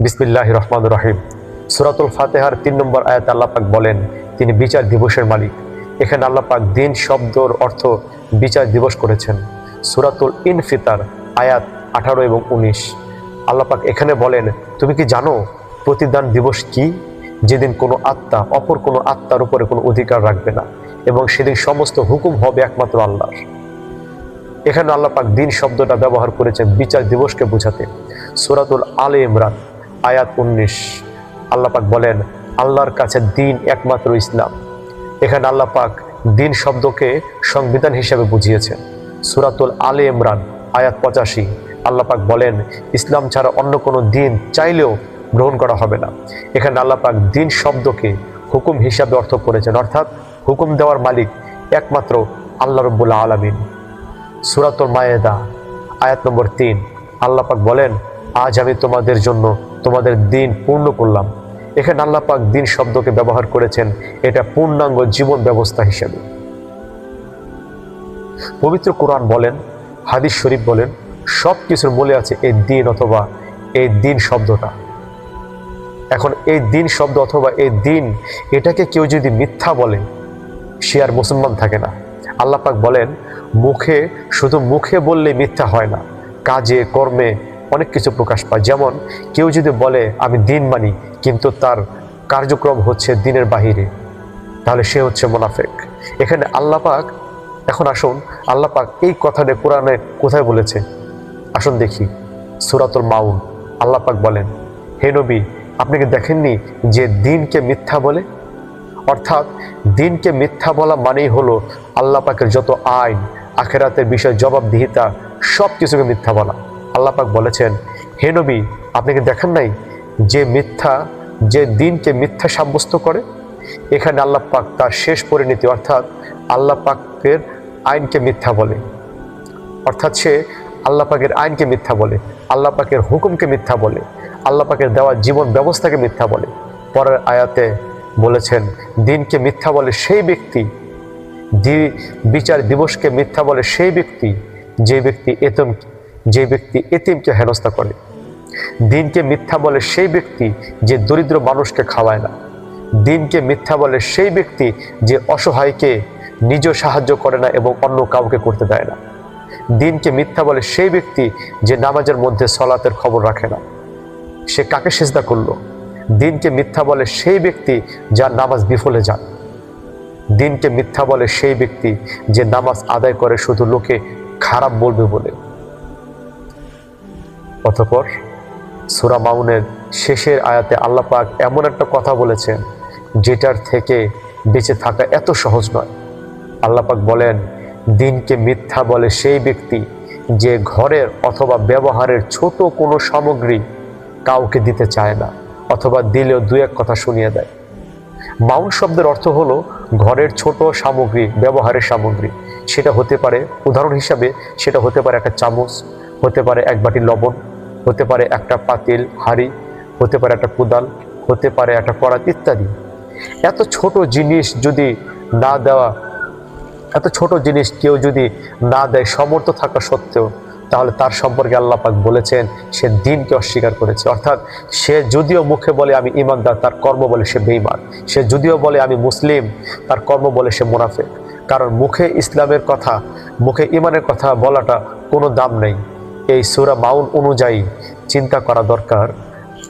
বিসমিল্লাহির রহমানির রহিম। সূরাতুল ফাতিহার ৩ নম্বর আয়াতে আল্লাহ পাক বলেন তিনি বিচার দিবসের মালিক। এখানে আল্লাহ পাক দিন শব্দর অর্থ বিচার দিবস করেছেন। সূরাতুল ইনফিতার আয়াত ১৮ এবং ১৯ আল্লাহ পাক এখানে বলেন, তুমি কি জানো প্রতিদান দিবস কি? যেদিন কোনো আত্মা অপর কোনো আত্মার উপরে কোনো অধিকার রাখবে না এবং সেদিন সমস্ত হুকুম হবে একমাত্র আল্লাহর। এখানে আল্লাহ পাক দিন শব্দটা ব্যবহার করেছেন বিচার দিবসকে বোঝাতে। সূরাতুল আলে ইমরান আয়াত ১৯ আল্লাহ পাক বলেন, আল্লাহর কাছে দিন একমাত্র ইসলাম। এখানে আল্লাহ পাক দিন শব্দকে সংবিধান হিসেবে বুঝিয়েছেন। সূরাতুল আলে ইমরান আয়াত ৮৫ আল্লাহ পাক বলেন, ইসলাম ছাড়া অন্য কোনো দিন চাইলেও গ্রহণ করা হবে না। এখানে আল্লাহ পাক দিন শব্দকে হুকুম হিসাবে অর্থ করেছেন, অর্থাৎ হুকুম দেওয়ার মালিক একমাত্র আল্লাহ রাব্বুল আলামিন। সূরাতুল মায়েদা আয়াত নম্বর ৩ আল্লাহ পাক বলেন, আজ আমি তোমাদের জন্য তোমাদের দিন পূর্ণ করলাম। এখানে আল্লাহ পাক দিন শব্দকে ব্যবহার করেছেন এটা পূর্ণাঙ্গ জীবন ব্যবস্থা হিসেবে। পবিত্র কোরআন বলেন, হাদিস শরীফ বলেন, সব কিছুর মূলে আছে এই দিন অথবা এই দিন শব্দটা। এখন এই দিন শব্দ অথবা এই দিন এটাকে কেউ যদি মিথ্যা বলে সে আর মুসলমান থাকে না। আল্লাহ পাক বলেন, মুখে শুধু মুখে বললে মিথ্যা হয় না, কাজে কর্মে অনেক কিছু প্রকাশ পায়। যেমন কেউ যদি বলে আমি দিন মানি কিন্তু তার কার্যক্রম হচ্ছে দিনের বাহিরে, তাহলে সে হচ্ছে মুনাফিক। এখানে আল্লাহ পাক, এখন আসুন আল্লাহ পাক এই কথাটা কোরআনে কোথায় বলেছে আসুন দেখি। সূরাতুল মাউন আল্লাহ পাক বলেন, হে নবী আপনি কি দেখেননি যে দিনকে মিথ্যা বলে? অর্থাৎ দিনকে মিথ্যা বলা মানেই হলো আল্লাহ পাকের যত আইন, আখিরাতের বিষয়ে জবাবদিহিতা সব কিছুকে মিথ্যা বলা। আল্লাহ পাক বলেছেন, হে নবী আপনি কি দেখেন নাই যে দিনকে মিথ্যা সাব্যস্ত করে? এখানে আল্লাহ পাক তার শেষ পরিণতি অর্থাৎ আল্লাহ পাকের আইনকে মিথ্যা বলে, অর্থাৎ সে আল্লাহ পাকের আইনকে মিথ্যা বলে, আল্লাহ পাকের হুকুমকে মিথ্যা বলে, আল্লাহ পাকের দেওয়া জীবন ব্যবস্থাকে মিথ্যা বলে। পরের আয়াতে বলেছেন, দিনকে মিথ্যা বলে সেই ব্যক্তি, বিচার দিবসকে মিথ্যা বলে সেই ব্যক্তি যে ব্যক্তি এতিমকে হেনস্থা করে। দিনকে মিথ্যা বলে সেই ব্যক্তি যে দরিদ্র মানুষকে খাওয়ায় না। দিনকে মিথ্যা বলে সেই ব্যক্তি যে অসহায়কে নিজ সাহায্য করে না এবং অন্য কাউকে করতে দেয় না। দিনকে মিথ্যা বলে সেই ব্যক্তি যে নামাজের মধ্যে সলাতের খবর রাখে না, সে কাকে সিজদা করলো। দিনকে মিথ্যা বলে সেই ব্যক্তি যার নামাজ বিফলে যায়। দিনকে মিথ্যা বলে সেই ব্যক্তি যে নামাজ আদায় করে শুধু লোকে খারাপ বলবে বলে। অতঃপর সূরা মাউনের শেষের আয়াতে আল্লাহ পাক এমন একটা কথা বলেছেন যেটার থেকে বেঁচে থাকা এত সহজ নয়। আল্লাহ পাক বলেন, দিনকে মিথ্যা বলে সেই ব্যক্তি যে ঘরের অথবা ব্যবহারের ছোট কোনো সামগ্রী কাউকে দিতে চায় না অথবা দিলেও দু এক কথা শুনিয়ে দেয়। মাউন শব্দের অর্থ হলো ঘরের ছোট সামগ্রী, ব্যবহারের সামগ্রী। সেটা হতে পারে, উদাহরণ হিসাবে সেটা হতে পারে একটা চামচ, হতে পারে এক বাটি লবণ, হতে পারে একটা পাতিল হাঁড়ি, হতে পারে একটা কোদাল, হতে পারে একটা কড়াই ইত্যাদি। এত ছোট জিনিস কেউ যদি না দেয় সমর্থ থাকা সত্ত্বেও, তাহলে তার সম্পর্কে আল্লাহ পাক বলেছেন সে দিনকে অস্বীকার করেছে। অর্থাৎ সে যদিও মুখে বলে আমি ঈমানদার, তার কর্ম বলে সে বেঈমান। সে যদিও বলে আমি মুসলিম, তার কর্ম বলে সে মুনাফিক। কারণ মুখে ইসলামের কথা, মুখে ঈমানের কথা বলাটা কোনো দাম নেই। এই সূরা মাউন অনুযায়ী চিন্তা করা দরকার,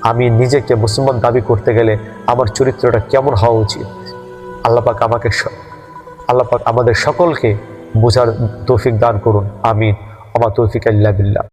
আমি নিজেকে মুসলমান দাবি করতে গেলে আমার চরিত্রটা কেমন হওয়া উচিত। আল্লাহ পাক আমাদের সকলকে বোঝার তৌফিক দান করুন। আমিন। ওয়া মা তৌফিক ইল্লা বিল্লাহ।